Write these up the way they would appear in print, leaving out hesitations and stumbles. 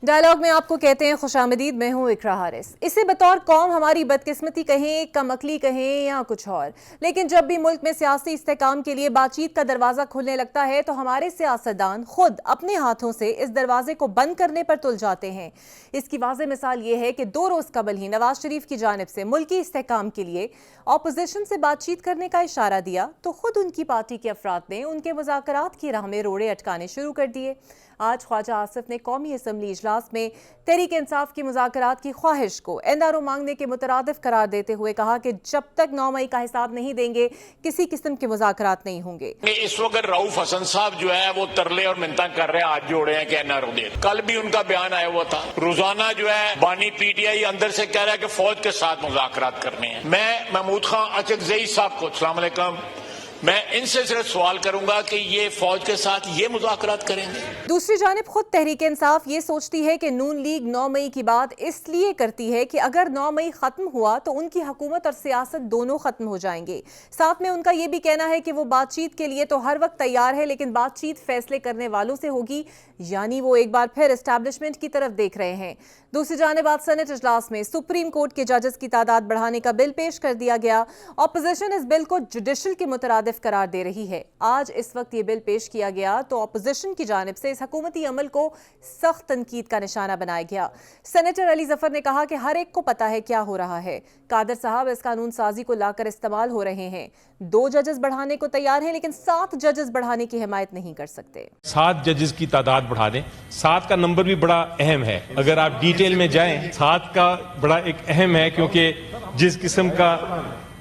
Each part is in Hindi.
डायलॉग में आपको कहते हैं खुशामदीद। मैं हूं इकरा हारिस। इसे बतौर कौम हमारी बदकिस्मती कहें, कमअक्ली कहें या कुछ और, लेकिन जब भी मुल्क में सियासी इस्तेहकाम के लिए बातचीत का दरवाजा खुलने लगता है तो हमारे सियासतदान खुद अपने हाथों से इस दरवाजे को बंद करने पर तुल जाते हैं। इसकी वाज़ेह मिसाल ये है कि 2 रोज़ कबल ही नवाज शरीफ की जानिब से मुल्की इस्तेहकाम के लिए ऑपोजिशन से बातचीत करने का इशारा दिया तो खुद उनकी पार्टी के अफराद ने उनके मुज़ाकरात की राह में रोड़े अटकाने शुरू कर दिए। आज ख्वाजा आसिफ ने कौमी असम्बली इजलास में तहरीक इंसाफ की मुज़ाकरात की ख्वाहिश को एनआरओ मांगने के मुतरादिफ करार देते हुए कहा कि जब तक 9 मई का हिसाब नहीं देंगे किसी किस्म के मुज़ाकरात नहीं होंगे। इस वक्त रऊफ हसन साहब जो है वो तरले और मिन्नता कर रहे हैं, हाथ जोड़े हैं कि एनआरओ दे। कल भी उनका बयान आया हुआ था। रोजाना जो है बानी पीटीआई अंदर से कह रहा है कि फौज के साथ मुज़ाकरात करने हैं। मैं महमूद खान अचकजई साहब को अस्सलाम वालेकुम, मैं इनसे सिर्फ सवाल करूंगा कि ये फौज के साथ ये मुज़ाकरात करेंगे। दूसरी जानिब खुद तहरीक इंसाफ ये सोचती है कि नून लीग 9 मई की बात इसलिए करती है कि अगर 9 मई खत्म हुआ तो उनकी हुकूमत और सियासत दोनों खत्म हो जाएंगे। साथ में उनका ये भी कहना है कि वो बातचीत के लिए तो हर वक्त तैयार है, लेकिन बातचीत फैसले करने वालों से होगी, यानी वो एक बार फिर एस्टैब्लिशमेंट की तरफ देख रहे हैं। दूसरी जानिब आज सेनेट इजलास में सुप्रीम कोर्ट के जजेस की तादाद बढ़ाने का बिल पेश कर दिया गया। ऑपोजिशन इस बिल को जुडिशल के मुतरादिफ करार दे रही है। आज इस वक्त ये बिल पेश किया गया तो ऑपोजिशन की जानिब से इस हुकूमती अमल को सख्त तनकीद का निशाना बनाया गया। सेनेटर अली जफर ने कहा कि हर एक को पता है क्या हो रहा है। कादर साहब इस कानून साजी को लाकर इस्तेमाल हो रहे हैं। 2 जजेस बढ़ाने को तैयार हैं, लेकिन 7 जजेस बढ़ाने की हिमायत नहीं कर सकते। 7 जजेस की तादाद बढ़ा दें। 7 का नंबर भी बड़ा अहम है। अगर आप डिटेल में जाएं, 7 का बड़ा एक अहम है, क्योंकि जिस किस्म का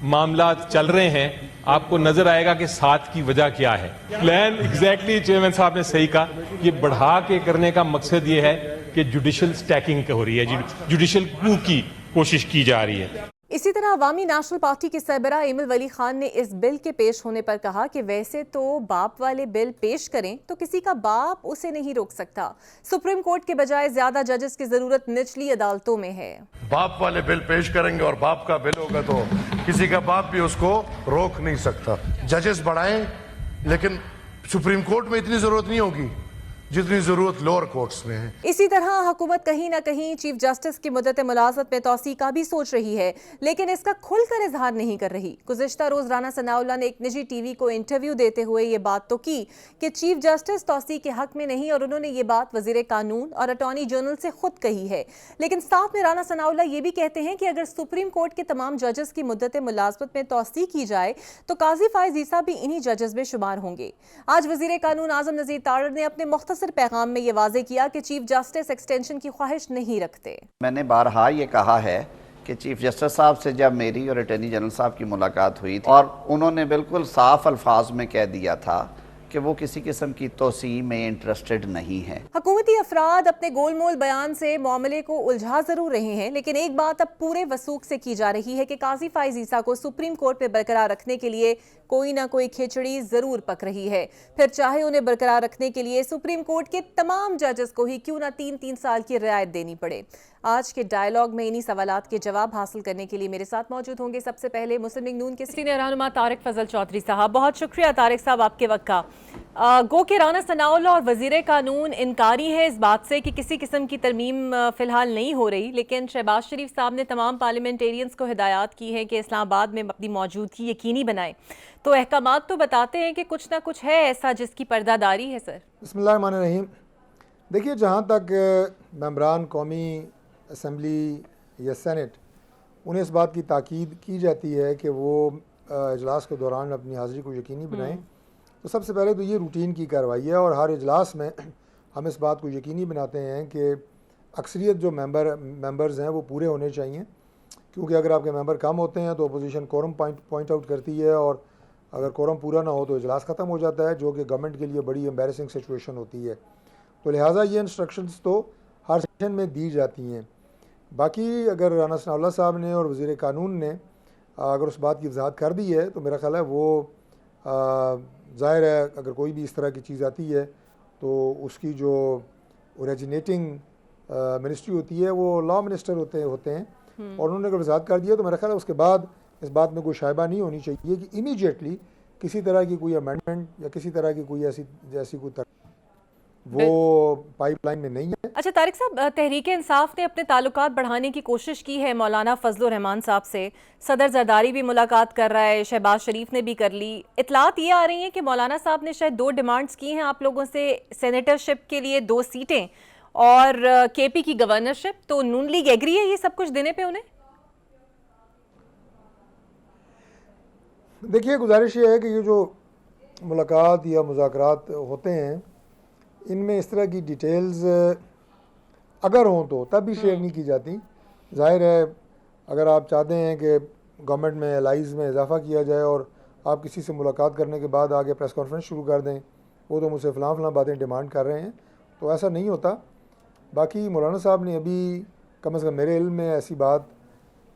मामला चल रहे हैं आपको नजर आएगा कि 7 की वजह क्या है। प्लान एग्जैक्टली चेयरमैन साहब ने सही कहा। ये बढ़ा के करने का मकसद ये है कि जुडिशल स्टैकिंग हो रही है, जुडिशल कू की कोशिश की जा रही है। इसी तरह अवामी नेशनल पार्टी के सरबराह इमल वली खान ने इस बिल के पेश होने पर कहा कि वैसे तो बाप वाले बिल पेश करें तो किसी का बाप उसे नहीं रोक सकता। सुप्रीम कोर्ट के बजाय ज्यादा जजेस की जरूरत निचली अदालतों में है। बाप वाले बिल पेश करेंगे और बाप का बिल होगा तो किसी का बाप भी उसको रोक नहीं सकता। जजेस बढ़ाएं, लेकिन सुप्रीम कोर्ट में इतनी जरूरत नहीं होगी जितनी जरूरत लोअर कोर्ट्स में है। इसी तरह हुकूमत कहीं ना कहीं चीफ जस्टिस की मुद्दत मुलाजमत में तौसी का भी सोच रही है, लेकिन इसका खुलकर इजहार नहीं कर रही। गुज़िश्ता रोज राना सनाउल्लाह ने एक निजी टीवी को इंटरव्यू देते हुए ये बात तो की कि चीफ जस्टिस तौसी के हक में नहीं, और उन्होंने ये बात वजीर कानून और अटॉर्नी जनरल से खुद कही है। लेकिन साथ में राना सनाउल्लाह ये भी कहते हैं कि अगर सुप्रीम कोर्ट के तमाम जजेस की मुद्दत मुलाजमत में तौसी की जाए तो काजी फायज ईसा भी इन्हीं जजेस में शुमार होंगे। आज वजीर कानून आजम नज़ीर तारड़ ने अपने मुख्तसर पैगाम में ये वाजे किया कि चीफ जस्टिस एक्सटेंशन की ख्वाहिश नहीं रखते। मैंने बारहा ये कहा है कि चीफ जस्टिस साहब से जब मेरी और अटॉर्नी जनरल साहब की मुलाकात हुई थी और उन्होंने बिल्कुल साफ अल्फाज में कह दिया था कि वो किसी किस्म की तोसी में इंटरेस्टेड नहीं है। हुकूमती अफराद अपने गोलमोल बयान से मामले को उलझा जरूर रहे हैं, लेकिन एक बात अब पूरे वसूख से की जा रही है कि काजी फायज ईसा को सुप्रीम कोर्ट में बरकरार रखने के लिए कोई ना कोई खिचड़ी जरूर पक रही है। फिर चाहे उन्हें बरकरार रखने के लिए सुप्रीम कोर्ट के तमाम जजेस को ही क्यों ना 3-3 साल की रियायत देनी पड़े। आज के डायलॉग में इन्हीं सवालात के जवाब हासिल करने के लिए मेरे साथ मौजूद होंगे सबसे पहले मुस्लिम लीग नून के सीनियर रहनुमा तारिक फजल चौधरी साहब। बहुत शुक्रिया तारिक साहब आपके वक्त का। गो के राना सनाउल्लाह और वजीर कानून इनकारी है इस बात से कि किसी किस्म की तरमीम फिलहाल नहीं हो रही, लेकिन शहबाज शरीफ साहब ने तमाम पार्लियामेंटेरियंस को हिदायत की है कि इस्लामाबाद में अपनी मौजूदगी यकीनी बनाएं। तो अहकामात तो बताते हैं कि कुछ ना कुछ है ऐसा जिसकी पर्दादारी है। सर बिस्मिल्लाहिर्रहमानिर्रहीम। देखिए, जहाँ तक मेंबरान कौमी असम्बली या सेनेट उन्हें इस बात की ताकीद की जाती है कि वो इजलास के दौरान अपनी हाज़िरी को यकीनी बनाएं, तो सबसे पहले तो ये रूटीन की कार्रवाई है और हर इजलास में हम इस बात को यकीनी बनाते हैं कि अक्सरियत जो मेंबर्स हैं वो पूरे होने चाहिए, क्योंकि अगर आपके मेंबर कम होते हैं तो अपोजिशन कोरम पॉइंट आउट करती है और अगर कोरम पूरा ना हो तो इजलास ख़त्म हो जाता है, जो कि गवर्नमेंट के लिए बड़ी एम्बैरेसिंग सिचुएशन होती है। तो लिहाजा ये इंस्ट्रक्शंस तो हर सेशन में दी जाती हैं। बाकी अगर राना सनाउल्लाह साहब ने और वज़ीर कानून ने अगर उस बात की वजाहत कर दी है तो मेरा ख्याल है वो ज़ाहिर है अगर कोई भी इस तरह की चीज़ आती है तो उसकी जो ओरिजिनेटिंग मिनिस्ट्री होती है वो लॉ मिनिस्टर होते हैं और उन्होंने अगर वजाहत कर दिया तो मेरा ख्याल है उसके बाद इस बात में कोई शायबा नहीं होनी चाहिए कि इमीडिएटली किसी तरह की कोई अमेंडमेंट या किसी तरह की कोई ऐसी कोई वो पाइपलाइन में नहीं है। अच्छा तारिक साहब, तहरीक इंसाफ ने अपने ताल्लुकात बढ़ाने की कोशिश की है मौलाना फजलुर रहमान साहब से। सदर जरदारी भी मुलाकात कर रहा है, शहबाज शरीफ ने भी कर ली। इतलात ये आ रही हैं कि मौलाना साहब ने शायद 2 डिमांड्स की हैं आप लोगों से, सेनेटरशिप के लिए 2 सीटें और केपी की गवर्नरशिप। तो नून लीग एग्री है ये सब कुछ देने पे उन्हें? देखिए, गुजारिश ये है कि ये जो मुलाकात या मुज़ाकरात होते हैं, इनमें इस तरह की डिटेल्स अगर हों तो तब भी शेयर नहीं की जाती। जाहिर है, अगर आप चाहते हैं कि गवर्नमेंट में एलाइज में इजाफा किया जाए और आप किसी से मुलाकात करने के बाद आगे प्रेस कॉन्फ्रेंस शुरू कर दें, वो तो मुझसे फ़लाँ बातें डिमांड कर रहे हैं, तो ऐसा नहीं होता। बाकी मौलाना साहब ने अभी कम से कम मेरे इल्म में ऐसी बात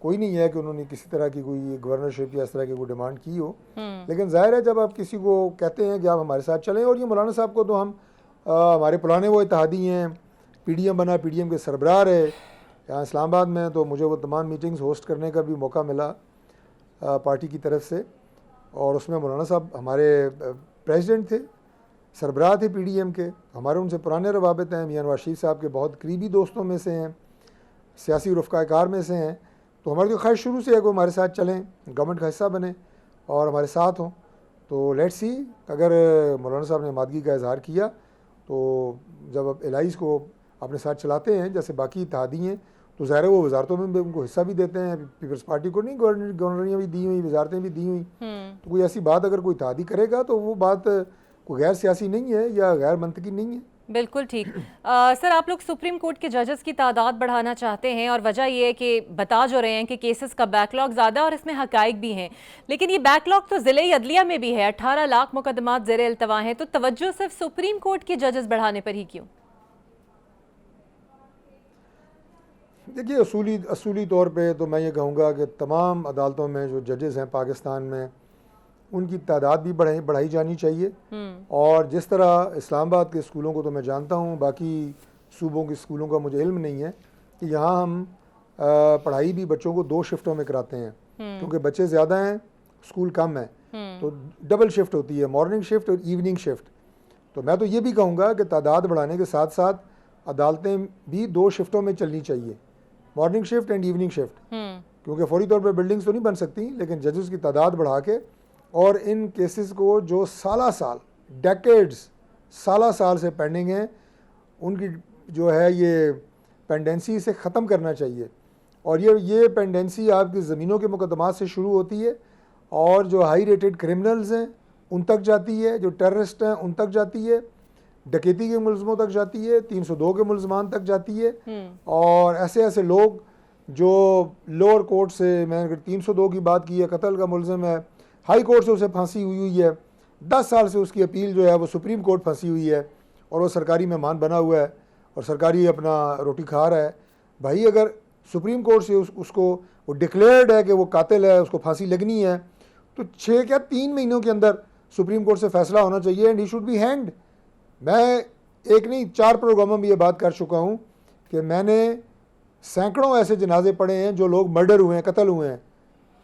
कोई नहीं है कि उन्होंने किसी तरह की कोई गवर्नरशिप या इस तरह की कोई डिमांड की हो। लेकिन जाहिर है, जब आप किसी को कहते हैं कि आप हमारे साथ चलें, और ये मौलाना साहब को तो हम हमारे पुराने वो इत्तेहादी हैं, पीडीएम बना, पीडीएम के सरबराह रहे यहाँ इस्लामाबाद में, तो मुझे वो तमाम मीटिंग्स होस्ट करने का भी मौका मिला पार्टी की तरफ से, और उसमें मौलाना साहब हमारे प्रेसिडेंट थे, सरबराह थे पीडीएम के। हमारे उनसे पुराने रवाबित हैं, मियां नवाज शरीफ साहब के बहुत करीबी दोस्तों में से हैं, सियासी रफ़्क़ाकार में से हैं। तो हमारी तो ख्वाहिश शुरू से है कि हमारे साथ चलें, गवर्नमेंट का हिस्सा बने और हमारे साथ हों। तो लेट्स सी, अगर मौलाना साहब ने आमादगी का इजहार किया तो जब आप एलाइज को अपने साथ चलाते हैं जैसे बाकी इत्तेहादी हैं, तो ज़ाहिर है वो वजारतों में भी उनको हिस्सा भी देते हैं। पीपल्स पार्टी को नहीं, गवर्नरियाँ भी दी हुई, वजारतें भी दी हुई। तो कोई ऐसी बात अगर कोई इत्तेहादी करेगा तो वो बात कोई गैर सियासी नहीं है या गैर मंतकी नहीं है। बिल्कुल ठीक। सर, आप लोग सुप्रीम कोर्ट के जजेस की तादाद बढ़ाना चाहते हैं और वजह यह है कि बता जो रहे हैं कि केसेस का बैकलॉग ज़्यादा है और इसमें हकाइक भी हैं, लेकिन ये बैकलॉग तो ज़िले अदलिया में भी है। 18 लाख मुकदमात ज़ेर इल्तवा हैं, तो तवज्जो सिर्फ सुप्रीम कोर्ट के जजेस बढ़ाने पर ही क्यों? देखिए, असूली तौर पे तो मैं ये कहूँगा कि तमाम अदालतों में जो जजेस हैं पाकिस्तान में, उनकी तादाद भी बढ़ाई जानी चाहिए। और जिस तरह इस्लामाबाद के स्कूलों को तो मैं जानता हूँ, बाकी सूबों के स्कूलों का मुझे इल्म नहीं है, कि यहाँ हम पढ़ाई भी बच्चों को 2 शिफ्टों में कराते हैं, क्योंकि बच्चे ज़्यादा हैं, स्कूल कम है, तो डबल शिफ्ट होती है, मॉर्निंग शिफ्ट और इवनिंग शिफ्ट। तो मैं तो ये भी कहूँगा कि तादाद बढ़ाने के साथ साथ अदालतें भी 2 शिफ्टों में चलनी चाहिए, morning shift and evening shift, क्योंकि फौरी तौर पर बिल्डिंग्स तो नहीं बन सकती, लेकिन जजेस की तादाद बढ़ा के और इन केसेस को जो साल डेकेड्स साल से पेंडिंग हैं, उनकी जो है ये पेंडेंसी से ख़त्म करना चाहिए। और ये पेंडेंसी आपकी ज़मीनों के मुकदमात से शुरू होती है और जो हाई रेटेड क्रिमिनल्स हैं उन तक जाती है, जो टेररिस्ट हैं उन तक जाती है, डकैती के मुलज़मों तक जाती है, 302 के मुलज़मान तक जाती है। और ऐसे लोग जो लोअर कोर्ट से, मैंने अगर 302 की बात की है, कत्ल का मुलज़म है, हाई कोर्ट से उसे फांसी हुई है, 10 साल से उसकी अपील जो है वो सुप्रीम कोर्ट फंसी हुई है और वो सरकारी मेहमान बना हुआ है और सरकारी अपना रोटी खा रहा है। भाई, अगर सुप्रीम कोर्ट से उसको वो डिक्लेयर्ड है कि वो कातिल है, उसको फांसी लगनी है, तो 3 महीनों के अंदर सुप्रीम कोर्ट से फैसला होना चाहिए and he should be hanged. मैं 1 नहीं 4 प्रोग्रामों में ये बात कर चुका हूँ कि मैंने सैकड़ों ऐसे जनाजे पढ़े हैं जो लोग मर्डर हुए हैं, कत्ल हुए हैं।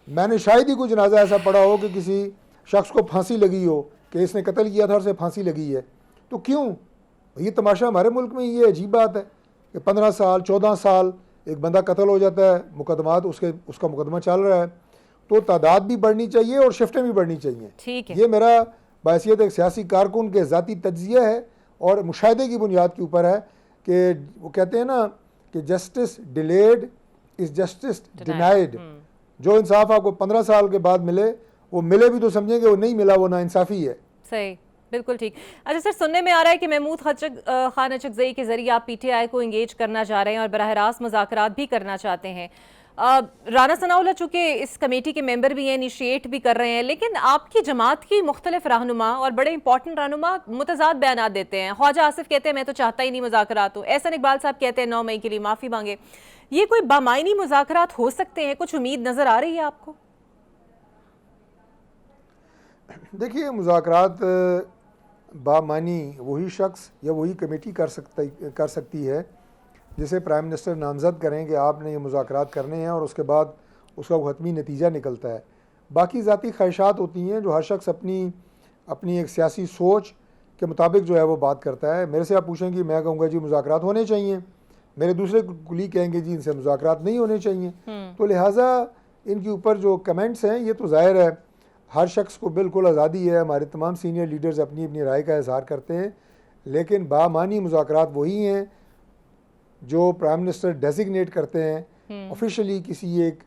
मैंने शायद ही कोई जनाजा ऐसा पढ़ा हो कि किसी शख्स को फांसी लगी हो कि इसने कत्ल किया था और उसे फांसी लगी है। तो क्यों? ये तमाशा हमारे मुल्क में, ये अजीब बात है कि 15 साल 14 साल एक बंदा कत्ल हो जाता है, मुकदमात उसका मुकदमा चल रहा है। तो तादाद भी बढ़नी चाहिए और शिफ्टें भी बढ़नी चाहिए। ठीक है। ये मेरा बायसियत एक सियासी कारकुन के ज़ाती तज्ज़िया है और मुशाहिदे की बुनियाद के ऊपर है कि वो कहते हैं ना कि justice delayed is justice denied. जो इंसाफ आपको 15 साल के बाद मिले, वो मिले भी तो समझेंगे, वो नहीं मिला वो नाइंसाफ़ी है। सही, बिल्कुल ठीक। अच्छा सर, सुनने में आ रहा है कि महमूद खान अचकज़ई के ज़रिए आप पीटीआई को इंगेज करना चाह रहे हैं और बराह रास्त मुज़ाकरात भी करना चाहते हैं। राना सनाउल्लाह चूँकि इस कमेटी के मेंबर भी हैं, इनिशिएट भी कर रहे हैं, लेकिन आपकी जमात की मुख्तलिफ रहनुमा और बड़े इंपॉर्टेंट रहनुमा मुतज़ाद बयान देते हैं। ख्वाजा आसिफ कहते हैं मैं तो चाहता ही नहीं मुज़ाकरात हो, एहसन इकबाल साहब कहते हैं 9 मई के लिए माफ़ी मांगे। ये कोई बामायनी मुज़ाकरात हो सकते हैं? कुछ उम्मीद नज़र आ रही है आपको? देखिए, मुज़ाकरात बामानी वही शख्स या वही कमेटी कर सकती है जिसे प्राइम मिनिस्टर नामज़द करें कि आपने ये मुज़ाकरात करने हैं और उसके बाद उसका हतमी नतीजा निकलता है। बाकी ज़ाती ख्वाहिशात होती हैं जो हर शख्स अपनी एक सियासी सोच के मुताबिक जो है वो बात करता है। मेरे से आप पूछेंगे, मैं कहूँगा जी मुज़ाकरात होने चाहिए, मेरे दूसरे कुलीग कहेंगे जी इनसे मुज़ाकरात नहीं होने चाहिए। तो लिहाजा इनके ऊपर जो कमेंट्स हैं ये तो ज़ाहिर है हर शख्स को बिल्कुल आज़ादी है, हमारे तमाम सीनियर लीडर्स अपनी अपनी राय का इज़हार करते हैं, लेकिन बामानी मुज़ाकरात वही हैं जो प्राइम मिनिस्टर डेजिग्नेट करते हैं ऑफिशियली किसी एक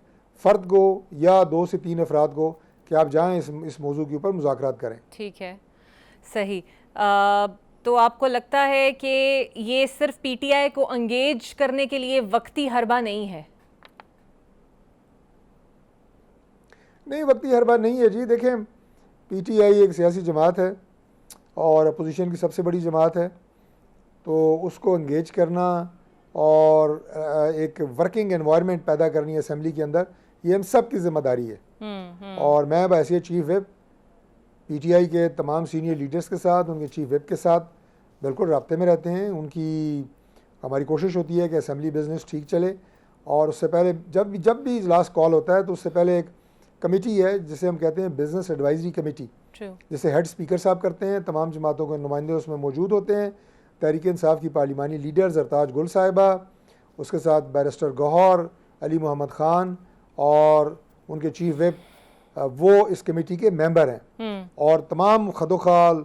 फ़र्द को या 2 से 3 अफराद को कि आप जाएँ इस मौजू के ऊपर मुज़ाकरात करें। ठीक है, सही। तो आपको लगता है कि ये सिर्फ पीटीआई को एंगेज करने के लिए वक्ती हरबा नहीं है? नहीं, वक्ती हरबा नहीं है जी। देखें, पीटीआई एक सियासी जमात है और अपोजिशन की सबसे बड़ी जमात है, तो उसको एंगेज करना और एक वर्किंग एनवायरनमेंट पैदा करनी है असेंबली के अंदर, ये हम सब की जिम्मेदारी है। और मैं वैसे चीफ विप पीटीआई के तमाम सीनियर लीडर्स के साथ, उनके चीफ विप के साथ बिल्कुल राब्ते में रहते हैं। हमारी कोशिश होती है कि असेंबली बिजनेस ठीक चले, और उससे पहले जब भी इजलास कॉल होता है तो उससे पहले एक कमेटी है जिसे हम कहते हैं बिजनेस एडवाइजरी कमेटी, जिसे हेड स्पीकर साहब करते हैं। तमाम जमातों के नुमाइंदे उसमें मौजूद होते हैं। तहरीक इंसाफ की पार्लिमानी लीडर जरताज गुल साहिबा, उसके साथ बैरिस्टर गौहर, अली मोहम्मद ख़ान और उनके चीफ विप, वो इस कमेटी के मेंबर हैं। और तमाम खदोखाल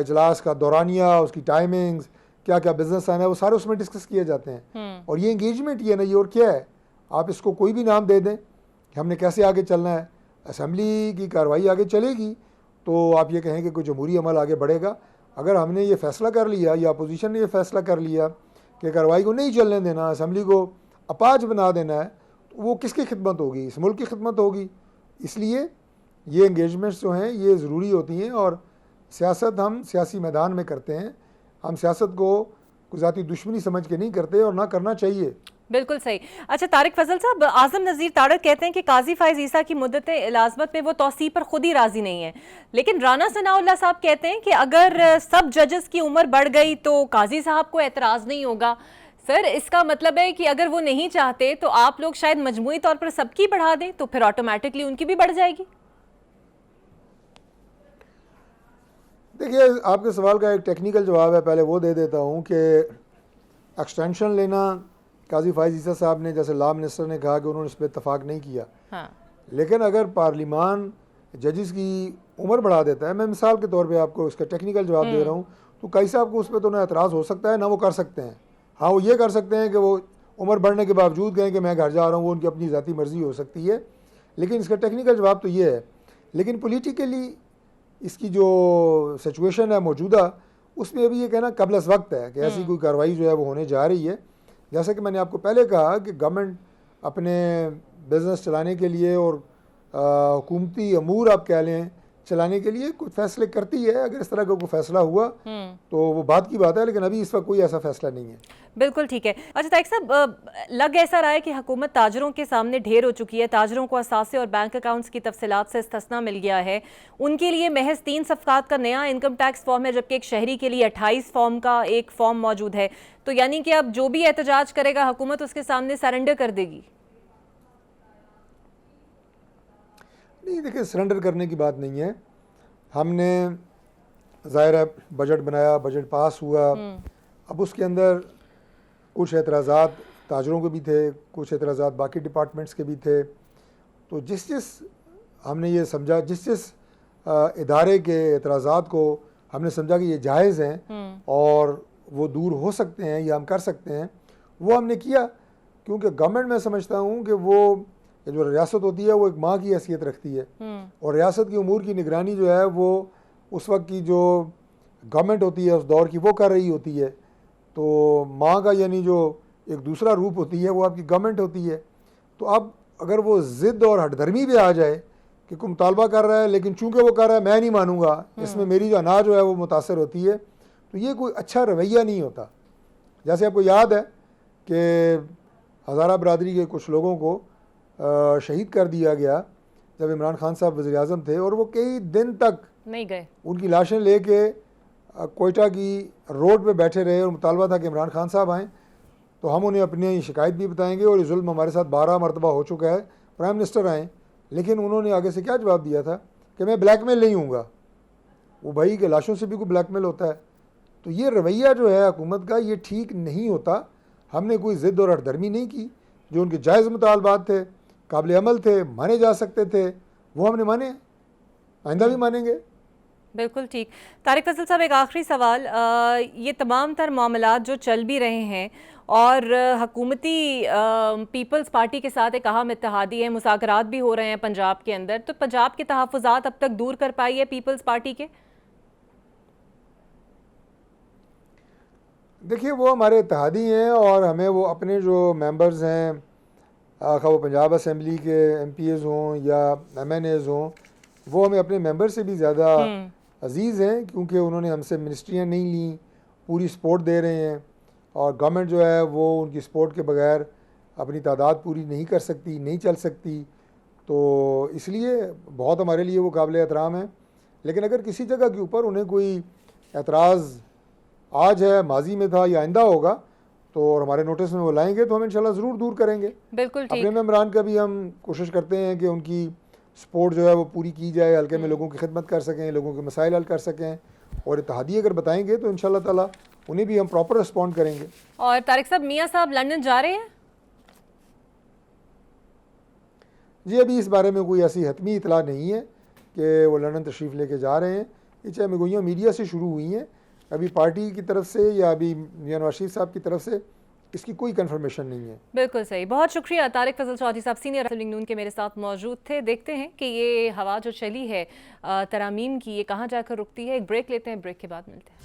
इजलास का दौरानिया, उसकी टाइमिंग्स, क्या क्या बिजनेस आना है, वो सारे उसमें डिस्कस किए जाते हैं। और ये इंगेजमेंट ये नहीं, और क्या है, आप इसको कोई भी नाम दे दें कि हमने कैसे आगे चलना है, असेंबली की कार्रवाई आगे चलेगी तो आप ये कहें कि कोई जमहूरी अमल आगे बढ़ेगा। अगर हमने ये फैसला कर लिया या अपोजिशन ने ये फैसला कर लिया कि कार्रवाई को नहीं चलने देना, असेंबली को अपाज बना देना है, तो वो किसकी खिदमत होगी? इस मुल्क की खिदमत होगी। इसलिए ये इंगेजमेंट्स जो हैं ये ज़रूरी होती हैं, और सियासत हम सियासी मैदान में करते हैं। हम सियासत को कोई ज़ाती दुश्मनी समझ के नहीं करते, और ना करना चाहिए। बिल्कुल सही। अच्छा तारिक फजल साहब, आजम नज़ीर तारक कहते हैं कि काजी फायज ईसा की मुद्दत इलाजमत में वो तौसी पर खुद ही राजी नहीं है, लेकिन राना सनाउल्लाह साहब कहते हैं कि अगर सब जजेस की उम्र बढ़ गई तो काजी साहब को एतराज़ नहीं होगा। सर, इसका मतलब है कि अगर वो नहीं चाहते तो आप लोग शायद मजमूई तौर पर सबकी बढ़ा दें, तो फिर ऑटोमेटिकली उनकी भी बढ़ जाएगी। देखिए, आपके सवाल का एक टेक्निकल जवाब है, पहले वो दे देता हूँ कि एक्सटेंशन लेना काजी फायज ईसा साहब ने, जैसे लॉ मिनिस्टर ने कहा कि उन्होंने इस पर इतफाक़ नहीं किया। हाँ। लेकिन अगर पार्लिमान जजेस की उम्र बढ़ा देता है, मैं मिसाल के तौर पे आपको इसका टेक्निकल जवाब दे रहा हूँ, तो काजी साहब को उस पर तो ना एतराज़ हो सकता है ना वो कर सकते हैं। हाँ, वो ये कर सकते हैं कि वो उम्र बढ़ने के बावजूद कहें कि मैं घर जा रहा हूँ, वो उनकी अपनी ज़ाती मर्ज़ी हो सकती है, लेकिन इसका टेक्निकल जवाब तो ये है। लेकिन पॉलिटिकली इसकी जो सिचुएशन है मौजूदा, उसमें अभी ये कहना कबल वक्त है कि ऐसी कोई कार्रवाई जो है वो होने जा रही है। जैसा कि मैंने आपको पहले कहा कि गवर्नमेंट अपने बिज़नेस चलाने के लिए और हुकूमती अमूर आप कह लें चलाने के लिए कुछ फैसले करती है। अगर इस तरह का कोई फैसला हुआ तो वो बात की बात है, लेकिन अभी इस वक्त कोई ऐसा फैसला नहीं है। बिल्कुल ठीक है। अच्छा तारिक साहब, लग ऐसा रहा है कि हुकूमत ताजरों के सामने ढेर हो चुकी है। ताजरों को असासे और बैंक अकाउंट्स की तफसीलात से इस्तिस्ना मिल गया है। उनके लिए महज 3 सफ़कात का नया इनकम टैक्स फॉर्म है, जबकि एक शहरी के लिए 28 फॉर्म का एक फॉर्म मौजूद है। तो यानी कि अब जो भी एहतजाज करेगा हुकूमत उसके सामने सरेंडर कर देगी? नहीं, देखिए, सरेंडर करने की बात नहीं है। हमने ज़ाहिर है बजट बनाया, बजट पास हुआ, अब उसके अंदर कुछ एतराज़ात ताजरों के भी थे, कुछ एतराज़ात बाकी डिपार्टमेंट्स के भी थे। तो जिस हमने ये समझा, जिस इदारे के एतराज़ात को हमने समझा कि ये जायज़ हैं और वो दूर हो सकते हैं या हम कर सकते हैं, वो हमने किया। क्योंकि गवर्नमेंट, मैं समझता हूँ कि वो जो रियासत होती है वो एक माँ की हैसियत रखती है, और रियासत की उमूर की निगरानी जो है वो उस वक्त की जो गवर्नमेंट होती है उस दौर की वो कर रही होती है। तो माँ का यानी जो एक दूसरा रूप होती है वो आपकी गवर्नमेंट होती है। तो अब अगर वो ज़िद और हठधर्मी पे आ जाए कि कोई मुतालबा कर रहा है लेकिन चूंकि वो कर रहा है मैं नहीं मानूंगा, इसमें मेरी जो अनाज जो है वो मुतासर होती है, तो ये कोई अच्छा रवैया नहीं होता। जैसे आपको याद है कि हज़ारा बरादरी के कुछ लोगों को शहीद कर दिया गया जब इमरान खान साहब वज़ीर आज़म थे, और वो कई दिन तक नहीं गए, उनकी लाशें लेके कोयटा की रोड पे बैठे रहे और मुतालबा था कि इमरान खान साहब आएँ। तो हम उन्हें अपनी शिकायत भी बताएंगे, और ये जुल्म हमारे साथ 12 मरतबा हो चुका है, प्राइम मिनिस्टर आए, लेकिन उन्होंने आगे से क्या जवाब दिया था कि मैं ब्लैकमेल नहीं हूँगा। वो भाई के लाशों से भी कोई ब्लैकमेल होता है। तो ये रवैया जो है हुकूमत का, ये ठीक नहीं होता। हमने कोई ज़िद और हरदर्मी नहीं की, जो उनके जायज़ मुतालबात थे, काबिल अमल थे, माने जा सकते थे, वो हमने माने, आइंदा भी मानेंगे। बिल्कुल ठीक। तारिक फजल साहब, एक आखिरी सवाल, ये तमाम तर मामलात जो चल भी रहे हैं और हकूमती पीपल्स पार्टी के साथ एक अहम इत्तेहादी है, मुज़ाकरात भी हो रहे हैं पंजाब के अंदर, तो पंजाब के तहफ़्फ़ुज़ात अब तक दूर कर पाई है पीपल्स पार्टी के? देखिए, वो हमारे इत्तेहादी हैं और हमें वो अपने जो मेंबर्स हैं, खा वो पंजाब असम्बली के MPs हों या MNAs हों, वो हमें अपने मेंबर से भी ज़्यादा अजीज़ हैं, क्योंकि उन्होंने हमसे मिनिस्ट्रियाँ नहीं लीं, पूरी सपोर्ट दे रहे हैं। और गवर्नमेंट जो है वो उनकी सपोर्ट के बगैर अपनी तादाद पूरी नहीं कर सकती, नहीं चल सकती। तो इसलिए बहुत हमारे लिए वो काबिल एहतराम है। लेकिन अगर किसी जगह के ऊपर उन्हें कोई एतराज़ आज है, माजी में था या आइंदा होगा, तो और हमारे नोटिस में वो लाएंगे तो हम इंशाल्लाह ज़रूर दूर करेंगे। बिल्कुल ठीक। अपने मेम्बरान का भी हम कोशिश करते हैं कि उनकी सपोर्ट जो है वो पूरी की जाए, हल्के में लोगों की खिदमत कर सकें, लोगों के मसाइल हल कर सकें। और इत्तेहादी अगर बताएंगे तो इंशाल्लाह ताला उन्हें भी हम प्रॉपर रिस्पॉन्ड करेंगे। और तारिक साहब, मियाँ साहब लंदन जा रहे हैं? जी, अभी इस बारे में कोई ऐसी हतमी इतला नहीं है कि वो लंदन तशरीफ़ लेके जा रहे हैं। ये चाहे मगोइयाँ मीडिया से शुरू हुई हैं, अभी पार्टी की तरफ से या अभी मियां नवाज शरीफ साहब की तरफ से इसकी कोई कंफर्मेशन नहीं है। बिल्कुल सही, बहुत शुक्रिया। तारिक फजल चौधरी साहब सीनियर नून के मेरे साथ मौजूद थे। देखते हैं कि ये हवा जो चली है तरामीम की, ये कहाँ जाकर रुकती है। एक ब्रेक लेते हैं, ब्रेक के बाद मिलते हैं।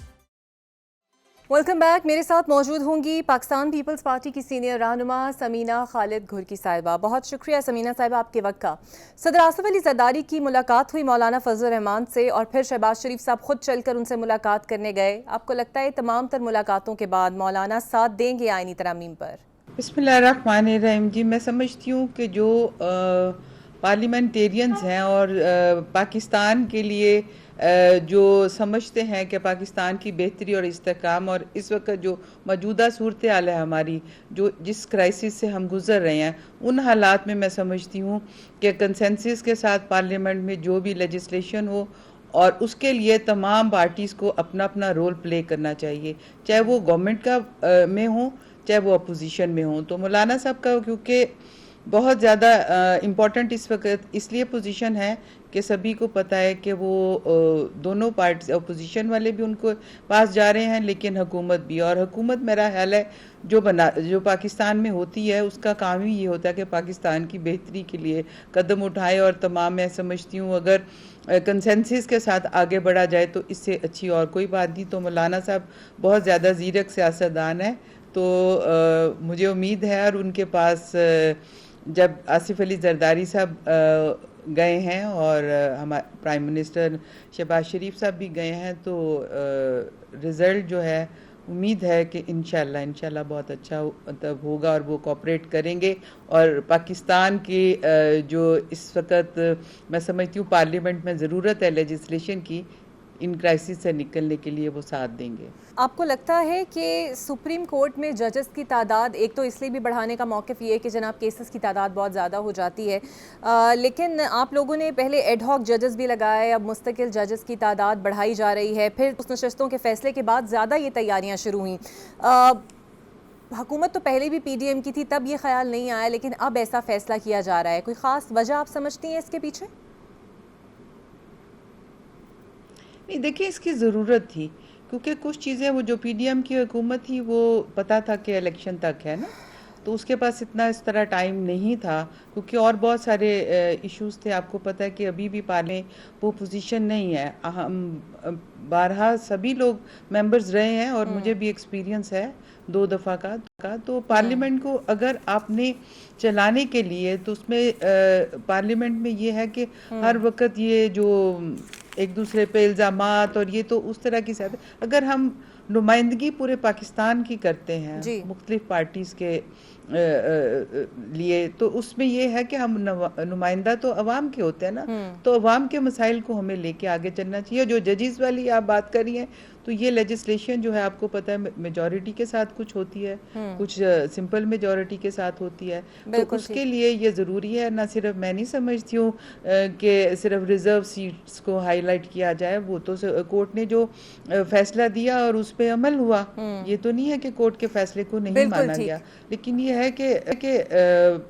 Welcome back. मेरे साथ मौजूद होंगी पाकिस्तान पीपल्स पार्टी की सीनियर रहनुमा समीना खालिद घुरकी साहिबा। बहुत शुक्रिया समीना साहिबा आपके वक्त का। सदर आसिफ अली जरदारी की मुलाकात हुई मौलाना फजल रहमान से और फिर शहबाज शरीफ साहब खुद चलकर उनसे मुलाकात करने गए। आपको लगता है तमाम तर मुलाकातों के बाद मौलाना साथ देंगे आईनी तरमीम पर? बिस्मिल्लाहिर्रहमानिर्रहीम जी, मैं समझती हूँ कि जो पार्लियामेंटेरियंस हैं और पाकिस्तान के लिए जो समझते हैं कि पाकिस्तान की बेहतरी और इस्तेहकाम और इस वक्त जो मौजूदा सूरत हाल है हमारी, जो जिस क्राइसिस से हम गुज़र रहे हैं, उन हालात में मैं समझती हूँ कि कंसेंसस के साथ पार्लियामेंट में जो भी लेजिस्लेशन हो और उसके लिए तमाम पार्टीज़ को अपना अपना रोल प्ले करना चाहिए, चाहे वो गवर्नमेंट का में हो चाहे वो अपोजिशन में हो। तो मौलाना साहब का क्योंकि बहुत ज़्यादा इम्पॉर्टेंट इस वक्त इसलिए पोजीशन है कि सभी को पता है कि वो दोनों पार्टी अपोजिशन वाले भी उनको पास जा रहे हैं, लेकिन हुकूमत भी। और हुकूमत मेरा ख्याल है जो पाकिस्तान में होती है उसका काम ही ये होता है कि पाकिस्तान की बेहतरी के लिए कदम उठाए। और तमाम मैं समझती हूँ अगर कंसेंसस के साथ आगे बढ़ा जाए तो इससे अच्छी और कोई बात नहीं। तो मौलाना साहब बहुत ज़्यादा ज़ीरक सियासतदान है, तो मुझे उम्मीद है। और उनके पास जब आसिफ अली जरदारी साहब गए हैं और हमारे प्राइम मिनिस्टर शहबाज शरीफ साहब भी गए हैं, तो रिज़ल्ट जो है उम्मीद है कि इंशाल्लाह बहुत अच्छा मतलब होगा और वो कोऑपरेट करेंगे। और पाकिस्तान की जो इस वक्त मैं समझती हूँ पार्लियामेंट में ज़रूरत है लेजिस्लेशन की, इन क्राइसिस से निकलने के लिए वो साथ देंगे। आपको लगता है कि सुप्रीम कोर्ट में जजेस की तादाद एक तो इसलिए भी बढ़ाने का मौक़िफ़ ये है कि जनाब केसेस की तादाद बहुत ज़्यादा हो जाती है, लेकिन आप लोगों ने पहले एडहॉक जजेस भी लगाए, अब मुस्तकिल जजेस की तादाद बढ़ाई जा रही है। फिर उस नशस्तों के फ़ैसले के बाद ज़्यादा ये तैयारियाँ शुरू हुई। हुकूमत तो पहले भी PDM की थी, तब ये ख्याल नहीं आया, लेकिन अब ऐसा फ़ैसला किया जा रहा है। कोई ख़ास वजह आप समझती हैं इसके पीछे? नहीं, देखिए इसकी ज़रूरत थी क्योंकि कुछ चीज़ें वो जो PDM की हुकूमत थी वो पता था कि इलेक्शन तक है ना, तो उसके पास इतना इस तरह टाइम नहीं था क्योंकि और बहुत सारे इश्यूज़ थे। आपको पता है कि अभी भी पार्लियामेंट में वो पोजीशन नहीं है। हम बारहा सभी लोग मेंबर्स रहे हैं और मुझे भी एक्सपीरियंस है 2 दफ़ा का। तो पार्लियामेंट को अगर आपने चलाने के लिए तो उसमें पार्लियामेंट में ये है कि हर वक्त ये जो एक दूसरे पे इल्ज़ामात और ये तो उस तरह की सियासत, अगर हम नुमाइंदगी पूरे पाकिस्तान की करते हैं मुख्तलिफ पार्टीज़ के लिए, तो उसमें ये है कि हम नुमाइंदा तो अवाम के होते हैं ना, तो अवाम के मसाइल को हमें लेके आगे चलना चाहिए। जो जजेस वाली आप बात कर रही हैं तो ये लेजिस्लेशन जो है आपको पता है मेजॉरिटी के साथ कुछ होती है, कुछ सिंपल मेजॉरिटी के साथ होती है। तो बिल्कुल उसके लिए ये ज़रूरी है, ना सिर्फ मैं नहीं समझती हूँ कि सिर्फ रिजर्व सीट्स को हाईलाइट किया जाए। वो तो कोर्ट ने जो फैसला दिया और उस पर अमल हुआ, ये तो नहीं है कि कोर्ट के फैसले को नहीं बिल्कुल माना ठीक। गया, लेकिन ये है कि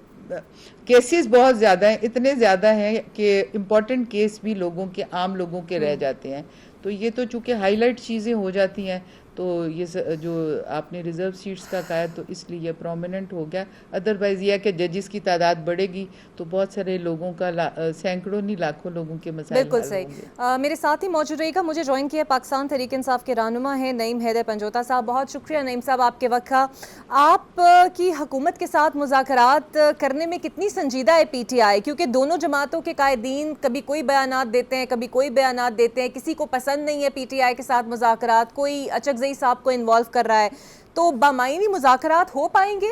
केसेस बहुत ज़्यादा हैं, इतने ज़्यादा हैं कि इम्पॉर्टेंट केस भी लोगों के, आम लोगों के रह जाते हैं। तो ये तो चूँकि हाईलाइट चीज़ें हो जाती हैं, तो ये जो आपने रिज़र्व सीट्स का कहा है तो इसलिए ये प्रोमिनेंट हो गया। अदरवाइज़ ये है कि जजेस की तादाद बढ़ेगी तो बहुत सारे लोगों का सैकड़ों नहीं लाखों लोगों के मसाइल बिल्कुल हल सही। होंगे। मेरे साथ ही मौजूद रहेगा, मुझे ज्वाइन किया पाकिस्तान तहरीक इंसाफ के रहनुमा हैं नईम हैदर पंजोता साहब। बहुत शुक्रिया नईम साहब आपके वक्त का। आप की हुकूमत के साथ मुज़ाकरात करने में कितनी संजीदा है PTI, क्योंकि दोनों जमातों के कायदीन कभी कोई बयानात देते हैं, कभी कोई बयानात देते हैं, किसी को पसंद नहीं है PTI के साथ मुज़ाकरात, कोई अचकज़ई साहब को इन्वॉल्व कर रहा है, तो बामायनी मुज़ाकरात हो पाएंगे?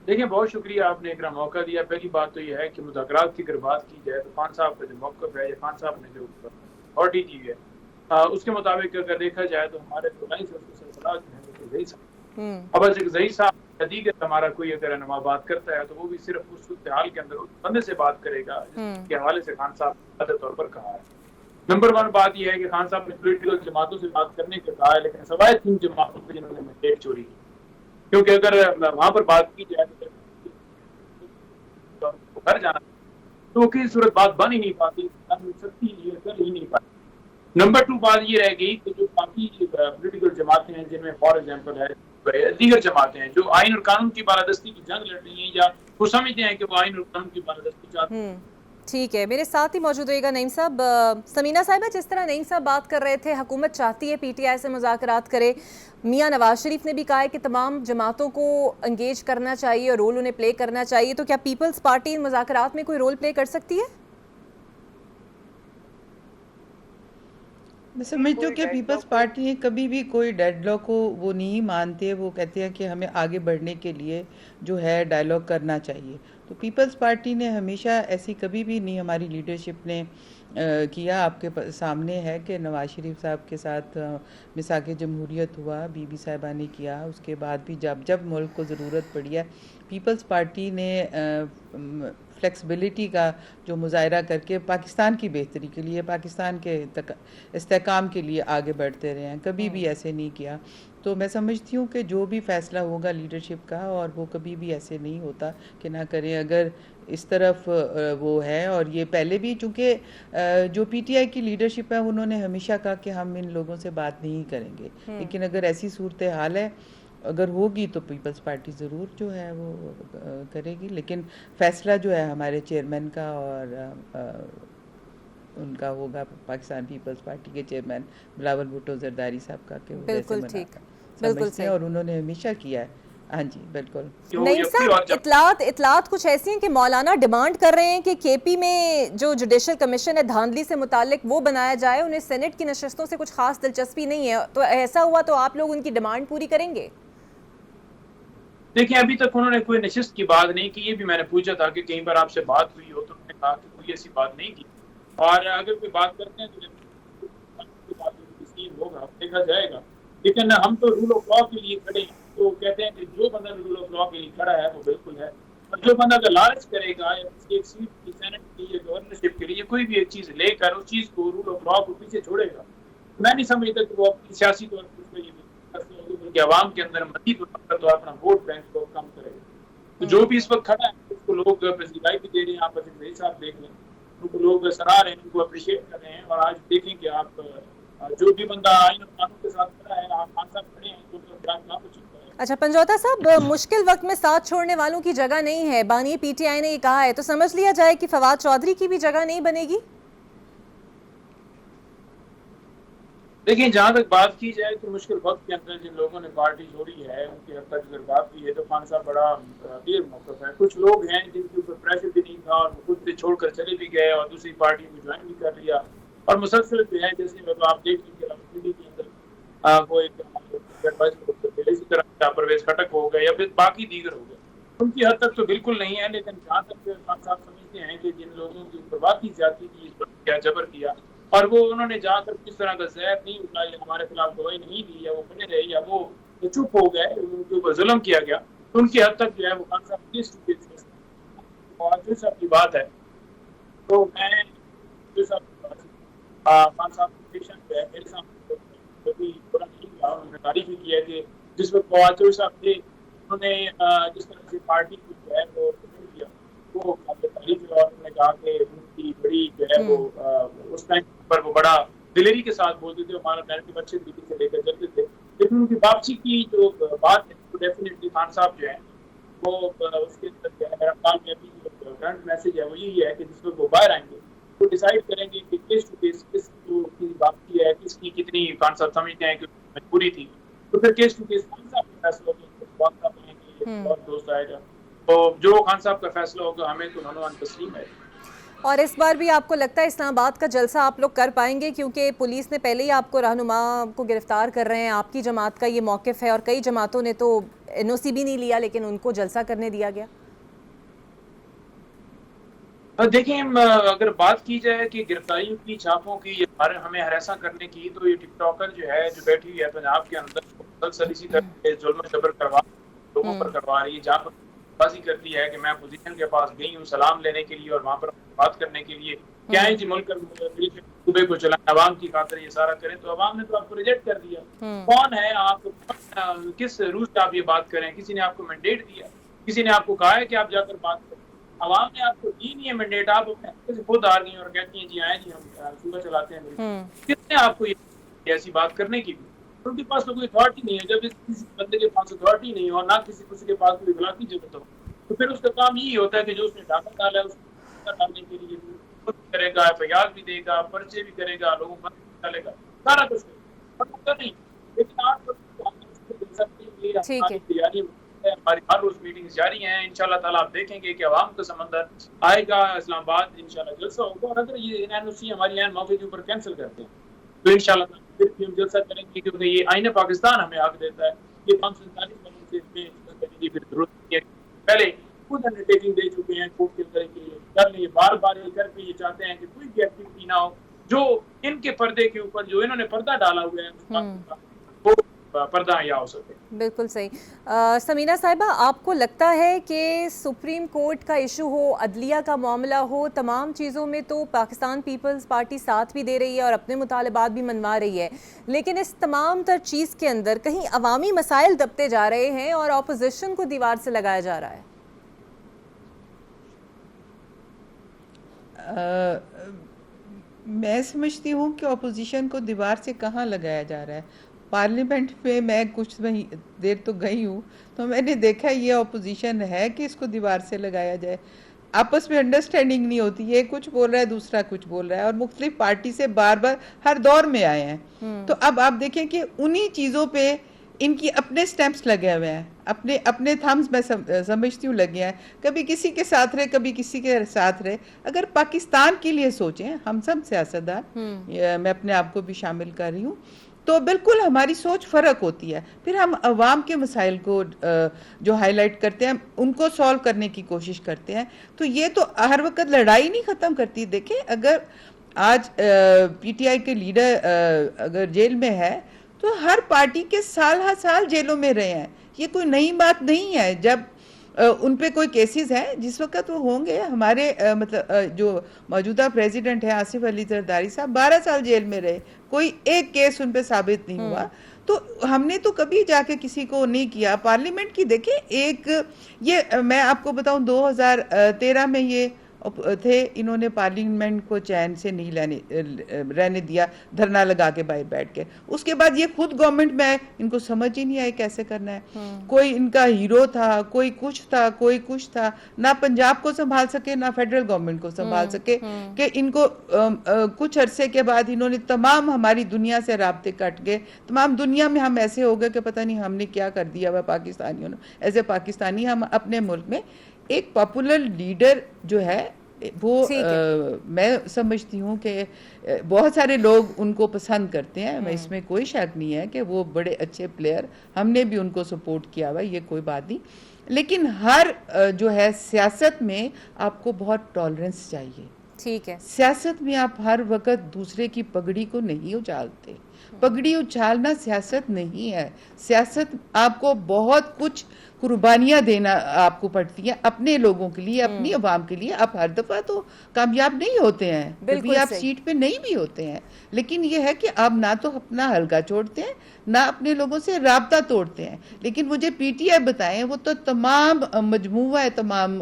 देखिए, बहुत शुक्रिया, आपने एक मौका दिया। पहली बात तो यह है कि मुज़ाकरात की अगर बात की जाए तो खान साहब का जो मौक़िफ़ है या खान साहब ने जो अथॉरिटी दी है उसके मुताबिक अगर देखा जाए तो हमारे लाइन से उसको सरफराज जो है साहब, अब अचकज़ई साहब हदीगत हमारा कोई अगर रहनुमा बात करता है तो वो भी सिर्फ उस सूरत-ए-हाल के अंदर उस बंदे से बात करेगा जिसके हवाले से खान साहब ने वाज़ेह तौर पर कहा है। नंबर 1 बात यह है कि खान साहब ने पॉलिटिकल जमातों से बात करने को कहा है, लेकिन सवाए 3 जमातों पे जिन्होंने मैंडेट चोरी की, क्योंकि अगर वहां पर बात की जाए तो घर जाना तो किसी सूरत बात बन ही नहीं पाती, कर ही नहीं पाती। नंबर 2 बात ये रह गई कि जो बाकी पॉलिटिकल जमातें हैं जिनमें फॉर एग्जाम्पल है दीगर जमातें हैं जो आइन और कानून की बालादस्ती की जंग लड़ रही हैं या वो समझते हैं कि वो आइन और कानून की बालादस्ती चाहते हैं। ठीक है, मेरे साथ ही मौजूद रहेगा नईम साहब। समीना साहिबा, जिस तरह नईम साहब बात कर रहे थे, हुकूमत चाहती है PTI से मुज़ाकरात करे, मियां नवाज शरीफ ने भी कहा है कि तमाम जमातों को इंगेज करना चाहिए और रोल उन्हें प्ले करना चाहिए, तो क्या पीपल्स पार्टी इन मुज़ाकरात में कोई रोल प्ले कर सकती है? मैं समझती हूँ कि पीपल्स पार्टी कभी भी कोई डेडलॉक को वो नहीं मानते। वो कहते हैं कि हमें आगे बढ़ने के लिए जो है डायलॉग करना चाहिए। तो पीपल्स पार्टी ने हमेशा ऐसी कभी भी नहीं, हमारी लीडरशिप ने किया। आपके सामने है कि नवाज शरीफ साहब के साथ मिसाक जमहूरियत हुआ, बीबी साहिबा ने किया, उसके बाद भी जब जब मुल्क को ज़रूरत पड़ी है पीपल्स पार्टी ने फ्लेक्सिबिलिटी का जो मुजाहरा करके पाकिस्तान की बेहतरी के लिए, पाकिस्तान के इस्तेहकाम के लिए आगे बढ़ते रहे हैं, कभी भी ऐसे नहीं किया। तो मैं समझती हूँ कि जो भी फ़ैसला होगा लीडरशिप का, और वो कभी भी ऐसे नहीं होता कि ना करें, अगर इस तरफ वो है। और ये पहले भी चूँकि जो PTI की लीडरशिप है उन्होंने हमेशा कहा कि हम इन लोगों से बात नहीं करेंगे, लेकिन अगर ऐसी सूरत हाल है अगर होगी तो पीपल्स पार्टी ज़रूर जो है वो करेगी, लेकिन फ़ैसला जो है हमारे चेयरमैन का और उनका होगा, पाकिस्तान पीपल्स पार्टी के चेयरमैन बिलावल भुट्टो जरदारी साहब का, कि बिल्कुल ठीक, बिल्कुल सही, और उन्होंने हमेशा किया है। हाँ जी, बिल्कुल। नईम साहब, इतलात कुछ ऐसी हैं कि मौलाना डिमांड कर रहे हैं कि KP में जो जुडिशल कमीशन है धांधली से मुतालिक वो बनाया जाए, उन्हें सेनेट की नशस्तों से कुछ खास दिलचस्पी नहीं है, तो ऐसा हुआ तो आप लोग उनकी डिमांड पूरी करेंगे? देखिए, अभी तक उन्होंने कोई नशिस्त की बात नहीं की। ये भी मैंने पूछा था कि कई बार आपसे बात हुई हो, तो उन्होंने कहा कि कोई ऐसी बात नहीं की, और अगर कोई बात करते हैं तो होगा, देखा जाएगा। लेकिन हम तो रूल ऑफ लॉ के लिए खड़े हैं, तो कहते हैं कि जो बंदा रूल ऑफ लॉ के लिए खड़ा है वो बिल्कुल है, और जो बंदा अगर लालच करेगा या किसी एक सीट की, सेनेट की या गवर्नरशिप के लिए कोई भी एक चीज़ लेकर उस चीज़ को, रूल ऑफ लॉ को पीछे छोड़ेगा, मैं नहीं समझता कि वो अपनी सियासी तौर पर बल्कि आवाम के अंदर मजीद तो अपना वोट बैंक को कम करेगा। तो जो भी इस वक्त खड़ा है उसको लोग पसीदाई भी दे रहे हैं, आप साहब देख लें, उनको लोग सराह रहे हैं, उनको अप्रिशिएट कर रहे हैं। और आज देखें कि आप जो भी बंदा आइन और कानून के साथ खड़ा है, आप खान साहब खड़े हैं, तो क्या कुछ। अच्छा पंजोता साहब, मुश्किल वक्त में साथ छोड़ने वालों की जगह नहीं है, बानी PTI ने ये कहा है, तो समझ लिया जाए कि फवाद चौधरी की भी जगह नहीं बनेगी? देखिए, जहाँ तक बात की जाए तो मुश्किल वक्त के अंदर जिन लोगों ने पार्टी छोड़ी है उनकी हद तक अगर बात की है तो खान साहब बड़ा क्लियर मौक़िफ़ है। कुछ लोग हैं जिनके ऊपर प्रेशर भी नहीं था और खुद से छोड़कर चले भी गए और दूसरी पार्टी में ज्वाइन भी कर लिया, और मुसलसल जो है, जैसे मतलब आप देख लीजिए के अंदर वो एक इसी तरह परवेज खटक हो गए या फिर बाकी दीगर हो गए, उनकी हद तक तो बिल्कुल नहीं है। लेकिन जहाँ तक खान साहब समझते हैं कि जिन लोगों की ऊपर बात की जाती थी, इस पर क्या जबर किया, और वो उन्होंने जाकर किस तरह का जहर नहीं उठाया, हमारे खिलाफ गवाही नहीं दी, या वो खड़े रहे, या वो चुप हो गए, उनके ऊपर जुल्म किया गया, तो उनकी हद तक जो है वो खान साहब की बात है। तो मैं खान साहब पेशेंट जो है मेरे सामने कभी बुरा नहीं किया, उन्होंने तारीफ ही किया कि जिस वक्त फवाद साहब थे उन्होंने जिस तरह से पार्टी को जो है वो किया, वो काफी तारीफ है, और उन्होंने कहा कि उनकी बड़ी जो है वो उस टाइम पर वो बड़ा दिलेरी के साथ बोलते थे, हमारा नैरेटिव अच्छे तरीके से लेकर चलते थे। लेकिन उनकी वापसी की जो बात है तो डेफिनेटली खान साहब जो है वो उसके अंदर जो है मेरा ख्याल में अभी करंट मैसेज है वो यही है कि जिस वक्त वो बाहर आएंगे तो डिसाइड करेंगे कि केस टू केस किसकी वापसी है, किसकी कितनी खान साहब समझते हैं कि मजबूरी थी, तो फिर केस टू केस खान साहब का फैसला होगा, और दोस्त आएगा, तो जो खान साहब का फैसला होगा हमें तो मनोमान तस्लीम है। और इस बार भी आपको लगता है इस्लामाबाद का जलसा आप लोग कर पाएंगे, क्योंकि पुलिस ने पहले ही आपको रहनुमा को गिरफ्तार कर रहे हैं, आपकी जमात का ये मौक़िफ़ है, और कई जमातों ने तो NOC भी नहीं लिया लेकिन उनको जलसा करने दिया गया। देखिए, अगर बात की जाए कि गिरफ्तारियों की, छापों की, हमें हरासा करने की, तो ये टिकटॉकर जो है जो बैठी हुई है पंजाब के अंदर इसी तरह जुल्म जबर करवा लोगों पर करवा रही है, जहाँ पर बाजी करती है कि मैं अपोजिशन के पास गई हूँ सलाम लेने के लिए और वहाँ पर बात करने के लिए, क्या है जी मुल्क सूबे को चलाएं, अवाम की खातिर ये सारा करें, तो अवाम ने तो आपको रिजेक्ट कर दिया। कौन है आप, किस रूल से आप ये बात करें, किसी ने आपको मैंडेट दिया, किसी ने आपको कहा है कि आप जाकर बात करें, अवाम ने आपको दी नहीं है मैंडेट, आप अपने खुद आ गई और कहती हैं जी आए जी हम सूबा चलाते हैं, किसने आपको ये ऐसी बात करने की भी? उनके पास तो कोई अथॉरिटी नहीं है। जब किसी बंदे के पास अथॉरिटी नहीं हो, ना किसी के पास कोई इखलाकी जरूरत हो, तो फिर उसका काम यही होता है कि जो उसने डाका डाला है उसको डालने के लिए खुद करेगा, FIR भी देगा, पर्चे भी करेगा, लोगों पर डालेगा, सारा कुछ नहीं। लेकिन आप तैयारी हमारी हर रोज मीटिंग जारी हैं, इंशाल्लाह ताला आप देखेंगे कि अवाम का समंदर आएगा, इस्लामाबाद इंशाल्लाह जलसा होगा। और अगर ये NOC हमारी ऐन मौके के ऊपर कैंसिल करते हैं तो इंशाल्लाह फिर भी हम जलसा करेंगे, क्योंकि ये आईने पाकिस्तान हमें हक देता है। ये 547 से इसमें फिर जरूरत नहीं है, पहले खुद अंडरटेकिंग दे चुके हैं कोर्ट के अंदर कि कर लिए, बार बार ये करके ये चाहते हैं कि कोई भी एक्टिविटी ना हो जो इनके पर्दे के ऊपर, जो इन्होंने पर्दा डाला हुआ है वो पर्दा या हो सके। बिल्कुल सही। समीना साहिबा, आपको लगता है कि सुप्रीम कोर्ट का इशू हो, अदलिया का मामला हो, तमाम चीज़ों में तो पाकिस्तान पीपल्स पार्टी साथ भी दे रही है और अपने मुतालबात भी मनवा रही है, लेकिन इस तमाम तर चीज़ के अंदर कहीं अवामी मसाइल दबते जा रहे हैं और अपोजिशन को दीवार से लगाया जा रहा है? मैं समझती हूँ कि अपोजिशन को दीवार से कहाँ लगाया जा रहा है। पार्लियामेंट में मैं कुछ देर तो गई हूँ, तो मैंने देखा ये अपोजिशन है कि इसको दीवार से लगाया जाए। आपस में अंडरस्टैंडिंग नहीं होती, ये कुछ बोल रहा है दूसरा कुछ बोल रहा है, और मुख्तलिफ पार्टी से बार बार हर दौर में आए हैं। तो अब आप देखें कि उन्हीं चीज़ों पे इनकी अपने स्टैंप्स लगे हुए हैं, अपने अपने थम्स मैं समझती हूँ लगे हैं, कभी किसी के साथ रहे कभी किसी के साथ रहे। अगर पाकिस्तान के लिए सोचें, हम सब सियासतदान, मैं अपने आप को भी शामिल कर रही हूँ, तो बिल्कुल हमारी सोच फ़र्क होती है। फिर हम अवाम के मसाइल को जो हाईलाइट करते हैं उनको सॉल्व करने की कोशिश करते हैं, तो ये तो हर वक्त लड़ाई नहीं ख़त्म करती। देखें, अगर आज PTI के लीडर अगर जेल में है तो हर पार्टी के साल हर साल जेलों में रहे हैं, ये कोई नई बात नहीं है। जब उन पे कोई केसेस हैं, जिस वक्त वो होंगे, हमारे मतलब जो मौजूदा प्रेसिडेंट है आसिफ अली जरदारी साहब 12 साल जेल में रहे, कोई एक केस उन पे साबित नहीं हुआ। तो हमने तो कभी जाके किसी को नहीं किया। पार्लियामेंट की देखें, एक ये मैं आपको बताऊं 2013 में ये थे, इन्होंने पार्लियामेंट को चैन से नहीं रहने दिया, धरना लगा के बाहर बैठ के। उसके बाद ये खुद गवर्नमेंट में इनको समझ ही नहीं आई कैसे करना है। कोई इनका हीरो था, कोई कुछ था, कोई कुछ था, ना पंजाब को संभाल सके ना फेडरल गवर्नमेंट को संभाल सके, कि इनको कुछ अरसे के बाद इन्होंने तमाम हमारी दुनिया से राब्ते कट गए। तमाम दुनिया में हम ऐसे हो गए कि पता नहीं हमने क्या कर दिया हुआ पाकिस्तानियों ने। एज ए पाकिस्तानी हम अपने मुल्क में एक पॉपुलर लीडर जो है वो मैं समझती हूँ कि बहुत सारे लोग उनको पसंद करते हैं, मैं इसमें कोई शक नहीं है कि वो बड़े अच्छे प्लेयर, हमने भी उनको सपोर्ट किया हुआ, ये कोई बात नहीं। लेकिन हर जो है सियासत में आपको बहुत टॉलरेंस चाहिए। ठीक है। सियासत में आप हर वक्त दूसरे की पगड़ी को नहीं उछालते। पगड़ी उछालना सियासत नहीं है। सियासत आपको बहुत कुछ कुर्बानियां देना आपको पड़ती हैं अपने लोगों के लिए, अपनी आवाम के लिए। आप हर दफा तो कामयाब नहीं होते हैं, बिल्कुल कभी आप सही। सीट पे नहीं भी होते हैं, लेकिन यह है कि आप ना तो अपना हलका छोड़ते हैं, ना अपने लोगों से राब्ता तोड़ते हैं। लेकिन मुझे पीटीआई बताएं, वो तो तमाम मजमूआ है, तमाम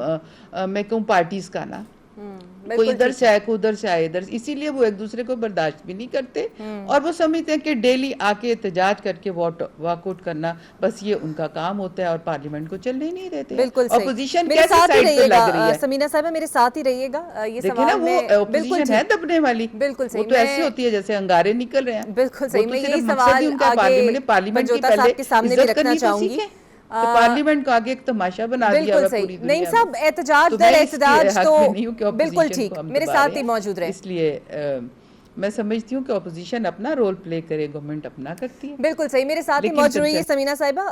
मैं कहूँ पार्टीज का ना, कोई बिल्कुल इधर ठीक से आए, कोई उधर से आए, इधर, इसीलिए वो एक दूसरे को बर्दाश्त भी नहीं करते और वो समझते हैं कि डेली आके एहतजाज करके वॉकआउट करना बस ये उनका काम होता है और पार्लियामेंट को चलने ही नहीं देते। बिल्कुल सही। ऑपोजिशन मेरे कैसे साथ ही साइड पे लग रही रहिएगा है? समीना साहिबा, मेरे साथ ही रहिएगा। ये देखिए ना, सवाल वो मैं बिल्कुल ऑपोजिशन है ठीक, दबने वाली। बिल्कुल सही। वो तो ऐसी मैं होती है जैसे अंगारे निकल रहे हैं। बिल्कुल सही। वो तो मैं सिर्फ यही मकसद ही सवाल उनका आगे पार्लियामेंट की पंजोता पहले साहब के सामने भी इज्जत रखना करनी तो चाहूंगी। सीखें। तो पार्लियामेंट को आगे एक तमाशा बना दिया बिल्कुल हुआ सही। पूरी दुनिया नईम में। साहब, एहतजाज तो दर मैं इसके एहतजाज हक तो में नहीं हूं कि बिल्कुल opposition ठीक, को हम मेरे दबा साथ रहे ही हैं। मौजूद रहे। इसलिए मैं समझती हूँ कि ऑपोजिशन अपना रोल प्ले करे, गवर्नमेंट अपना करती है। बिल्कुल सही। मेरे साथ ही लेकिन मौजूद रही है कंसर्न समीना साहिबा।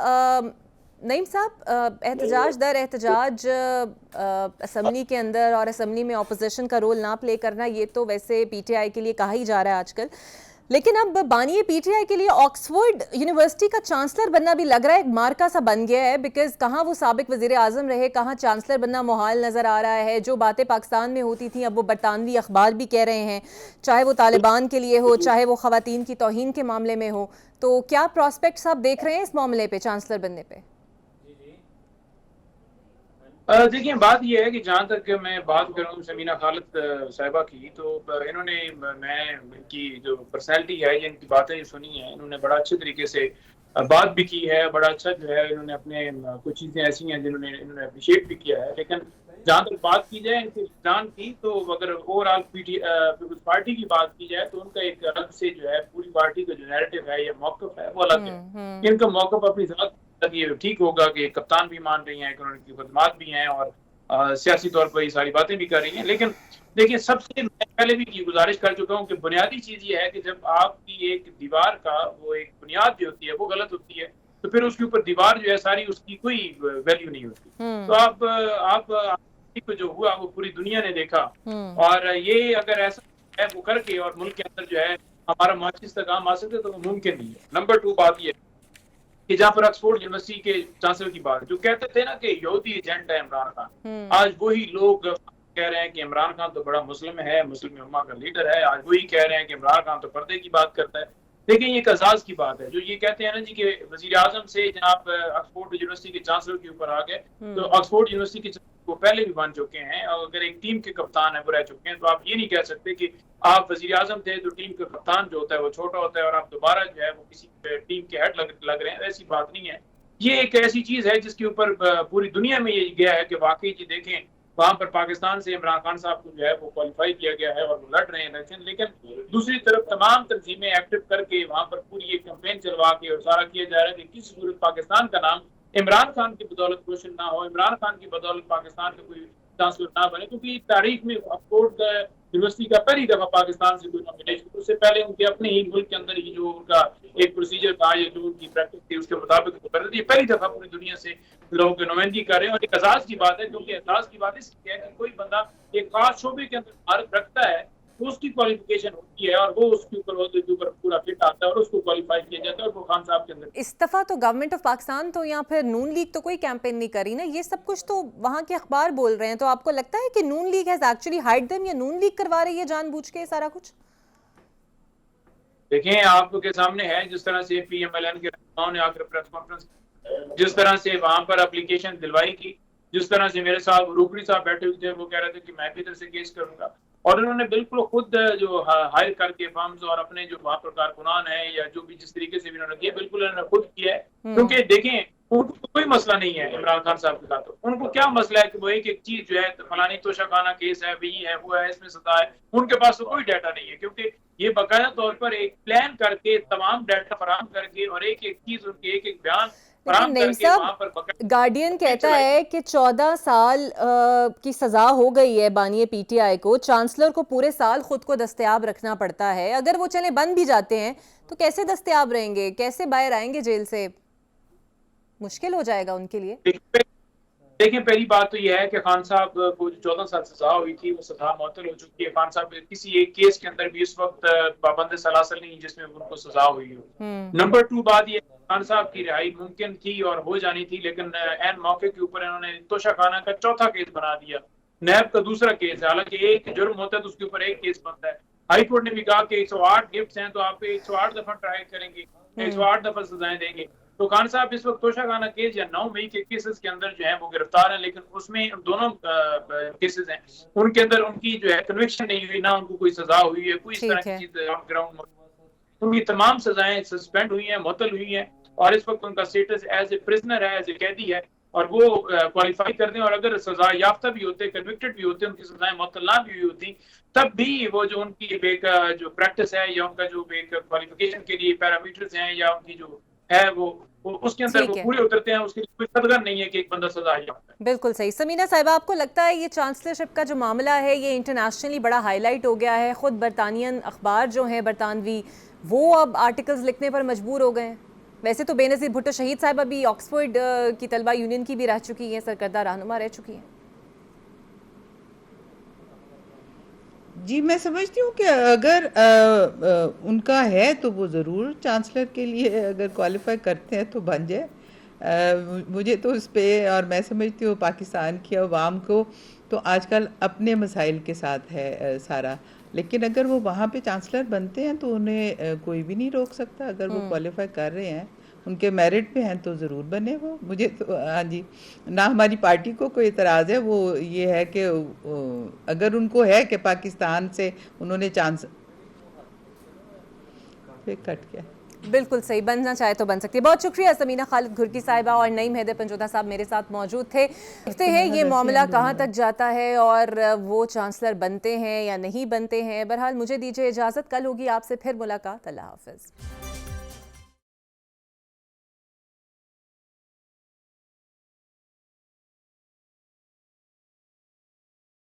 नईम साहब, एहतजाज दर एहतजाज असम्बली के अंदर और असम्बली में ऑपोजिशन का रोल ना प्ले करना, ये तो वैसे पीटीआई के लिए कहा ही जा रहा है आजकल, लेकिन अब बानिए पीटीआई के लिए ऑक्सफोर्ड यूनिवर्सिटी का चांसलर बनना भी लग रहा है एक मार्का सा बन गया है। बिकॉज कहाँ वो साबिक वजीर आजम रहे, कहाँ चांसलर बनना मुहाल नज़र आ रहा है। जो बातें पाकिस्तान में होती थी अब वो बरतानवी अखबार भी कह रहे हैं, चाहे वो तालिबान के लिए हो, चाहे वो ख़वातीन की तौहीन के मामले में हो। तो क्या प्रॉस्पेक्ट्स आप देख रहे हैं इस मामले पे, चांसलर बनने पे? देखिए, बात यह है कि जहाँ तक मैं बात करूँ समीना खालिद साहिबा की, तो इन्होंने, मैं इनकी जो पर्सनैलिटी है या इनकी बातें सुनी हैं, इन्होंने बड़ा अच्छे तरीके से बात भी की है। बड़ा अच्छा जो है इन्होंने अपने कुछ चीज़ें ऐसी हैं जिन्होंने इन्होंने अप्रिशिएट भी किया है। लेकिन जहाँ तक बात की जाए इनके रुझान की, तो अगर ओवरऑल पीपुल्स पार्टी की बात की जाए तो उनका एक अलग से जो है पूरी पार्टी का जो नैरेटिव है या मौक़िफ़ है वो अलग है। इनका मौक़िफ़ अपनी ज़ात ये ठीक होगा कि कप्तान भी मान रही हैं, कानून की खदमात भी हैं और सियासी तौर पर ये सारी बातें भी कर रही हैं। लेकिन देखिए, सबसे मैं पहले भी ये गुजारिश कर चुका हूँ कि बुनियादी चीज़ ये है कि जब आपकी एक दीवार का वो एक बुनियाद जो होती है वो गलत होती है, तो फिर उसके ऊपर दीवार जो है सारी, उसकी कोई वैल्यू नहीं होती। तो आप जो हुआ वो पूरी दुनिया ने देखा, और ये अगर ऐसा है वो करके और मुल्क के अंदर जो है हमारा माचिस तक काम आ सकते तो वो मुमकिन नहीं है। नंबर 2 बात ये कि जहाँ पर ऑक्सफोर्ड यूनिवर्सिटी के चांसलर की बात, जो कहते थे ना कि यहूदी एजेंट है इमरान खान, आज वही लोग कह रहे हैं कि इमरान खान तो बड़ा मुस्लिम है, मुस्लिम उम्मा का लीडर है। आज वही कह रहे हैं कि इमरान खान तो पर्दे की बात करता है। लेकिन ये कजाज की बात है जो ये कहते हैं ना जी कि वजीर आजम से जनाब ऑक्सफोर्ड यूनिवर्सिटी के चांसलर के ऊपर आ गए, तो ऑक्सफोर्ड यूनिवर्सिटी के वो पहले भी बन चुके हैं, और अगर एक टीम के कप्तान है वो रह चुके हैं, तो आप ये नहीं कह सकते कि आप वजीर आजम थे तो टीम का कप्तान जो होता है वो छोटा होता है और आप दोबारा जो है वो किसी टीम के हेड लग रहे हैं। ऐसी बात नहीं है। ये एक ऐसी चीज है जिसके ऊपर पूरी दुनिया में ये गया है कि वाकई जी देखें, वहां पर पाकिस्तान से इमरान खान साहब को जो है वो क्वालिफाई किया गया है और वो लड़ रहे हैं इलेक्शन। लेकिन दूसरी तरफ तमाम तंजीमें एक्टिव करके वहां पर पूरी एक कैंपेन चलवा के और सारा किया जा रहा है कि किसी सूरत पाकिस्तान का नाम इमरान खान की बदौलत रोशन ना हो, इमरान खान की बदौलत पाकिस्तान का कोई चांसलर ना बने। क्योंकि तारीख में ऑक्सफोर्ड यूनिवर्सिटी का पहली दफा पाकिस्तान से कोई नॉमिनेशन, उससे पहले उनके अपने ही मुल्क के अंदर ही जो उनका एक प्रोसीजर था या जो उनकी प्रैक्टिस थी उसके मुताबिक वो कर रहे थे। ये पहली दफा पूरी दुनिया से लोगों की नुमाइंदगी कर रहे हैं और एक एजाज की बात है, क्योंकि एजाज की बात इसलिए है कि कोई बंदा एक खास शोबे के अंदर महारत रखता है तो उसकी क्वालिफिकेशन होती है और वो उसके ऊपर पूरा फिट आता है और उसको क्वालिफाई किया जाता है और वो खान साहब के अंदर। इस दफा तो गवर्नमेंट ऑफ पाकिस्तान तो या फिर नून लीग तो कोई कैंपेन नहीं करी ना, ये सब कुछ तो वहां के अखबार बोल रहे हैं। तो आपको लगता है कि Noon League has actually hide them या नून लीग करवा रही है जानबूझ के सारा कुछ? देखें, आपके सामने है जिस तरह से पीएमएलएन के रहनुमाओं ने आकर प्रेस कॉन्फ्रेंस, जिस तरह से वहां पर एप्लीकेशन दिलवाई की, जिस तरह से मेरे साथ रूकड़ी साहब बैठे हुए थे वो कह रहे थे कि मैं भी इधर से केस करूंगा, और उन्होंने बिल्कुल खुद जो हायर करके फर्म्स और अपने जो वहां पर कारकुनान है या जो भी जिस तरीके से भी उन्होंने किया बिल्कुल उन्होंने खुद किया है। क्योंकि देखें, उनको कोई मसला नहीं है इमरान खान साहब के साथ, उनको क्या मसला है कि वो एक चीज जो है फलानी तोशाखाना केस है, वही है, वो है, इसमें सजा है, उनके पास तो कोई डाटा नहीं है। क्योंकि ये बाकायदा तौर पर एक प्लान करके तमाम डाटा फराहम करके और एक एक चीज उनके एक एक बयान फराहम करके वहां पर गार्डियन कहता है कि 14 साल की सजा हो गई है बानिए पीटीआई को, चांसलर को पूरे साल खुद को दस्तयाब रखना पड़ता है। अगर वो चले बंद भी जाते हैं तो कैसे दस्तयाब रहेंगे, कैसे बाहर आएंगे जेल से? मुश्किल हो जाएगा उनके लिए। देखें, पहली बात तो यह है कि खान साहब को जो 14 साल सजा हुई थी वो सजा मुअत्तल हो चुकी है। खान साहब किसी एक केस के अंदर भी इस वक्त पाबंद सलासल नहीं जिसमें उनको सजा हुई हो। नंबर 2 बात यह, खान साहब की रिहाई मुमकिन थी और हो जानी थी, लेकिन एन मौके के ऊपर इन्होंने तोशाखाना का चौथा केस बना दिया, नैब का दूसरा केस है। हालांकि एक जुर्म होता है तो उसके ऊपर एक केस बनता है। हाई कोर्ट ने भी कहा कि 108 गिफ्ट्स हैं तो आप 108 दफा ट्राई करेंगे, 108 दफा सजाएं देंगे। तो खान साहब इस वक्त तोशाखाना केस या 9 मई के केसेस के अंदर जो है वो गिरफ्तार हैं, लेकिन उसमें दोनों केसेस हैं उनके अंदर उनकी जो है कन्विक्शन नहीं हुई, ना उनको कोई सजा हुई है, कोई इस तरह की चीज ग्राउंड। उनकी तमाम सजाएं सस्पेंड हुई हैं, मुअत्तल हुई हैं, और इस वक्त उनका स्टेटस एज ए प्रिजनर है, एज ए कैदी है, और वो क्वालिफाई कर दें और अगर सजा याफ्ता भी होते, कन्विक्टेड भी होते, उनकी सजाएं मुअत्तल ना भी हुई होती, तब भी वो जो उनकी एक जो प्रैक्टिस है या उनका जो एक क्वालिफिकेशन के लिए पैरामीटर्स हैं या उनकी जो है वो उसके अंदर वो पूरे उतरते हैं, उसके लिए कोई कदर नहीं है कि एक बंदा सजा याफ्ता है। बिल्कुल सही। समीना साहिबा, आपको लगता है ये चांसलरशिप का जो मामला है ये इंटरनेशनली बड़ा हाईलाइट हो गया है? खुद बरतानियन अखबार जो हैं बरतानवी, वो अब आर्टिकल्स लिखने पर मजबूर हो गए हैं। वैसे तो बेनज़ीर भुट्टो शहीद साहब अभी ऑक्सफोर्ड की तलबा यूनियन की भी रह चुकी हैं, सरकर्दा रहनुमा रह चुकी हैं। जी, मैं समझती हूँ कि अगर उनका है तो वो ज़रूर चांसलर के लिए अगर क्वालिफाई करते हैं तो बन जाए। मुझे तो उस पर, और मैं समझती हूँ पाकिस्तान की अवाम को तो आजकल अपने मसाइल के साथ है सारा, लेकिन अगर वो वहाँ पे चांसलर बनते हैं तो उन्हें कोई भी नहीं रोक सकता। अगर वो क्वालिफाई कर रहे हैं, उनके मेरिट पे हैं तो ज़रूर बने वो। मुझे तो हाँ जी, ना हमारी पार्टी को कोई एतराज़ है, वो ये है कि अगर उनको है कि पाकिस्तान से उन्होंने चांस पे कट गया। बिल्कुल सही, बनना चाहे तो बन सकती है। बहुत शुक्रिया समीना खालिद घुर्की साहिबा और नईम हैदर पंजोदा साहब मेरे साथ मौजूद थे। देखते हैं ये मामला कहाँ तक जाता है और वो चांसलर बनते हैं या नहीं बनते हैं। बहरहाल मुझे दीजिए इजाज़त, कल होगी आपसे फिर मुलाकात। अल्लाह हाफ़िज़।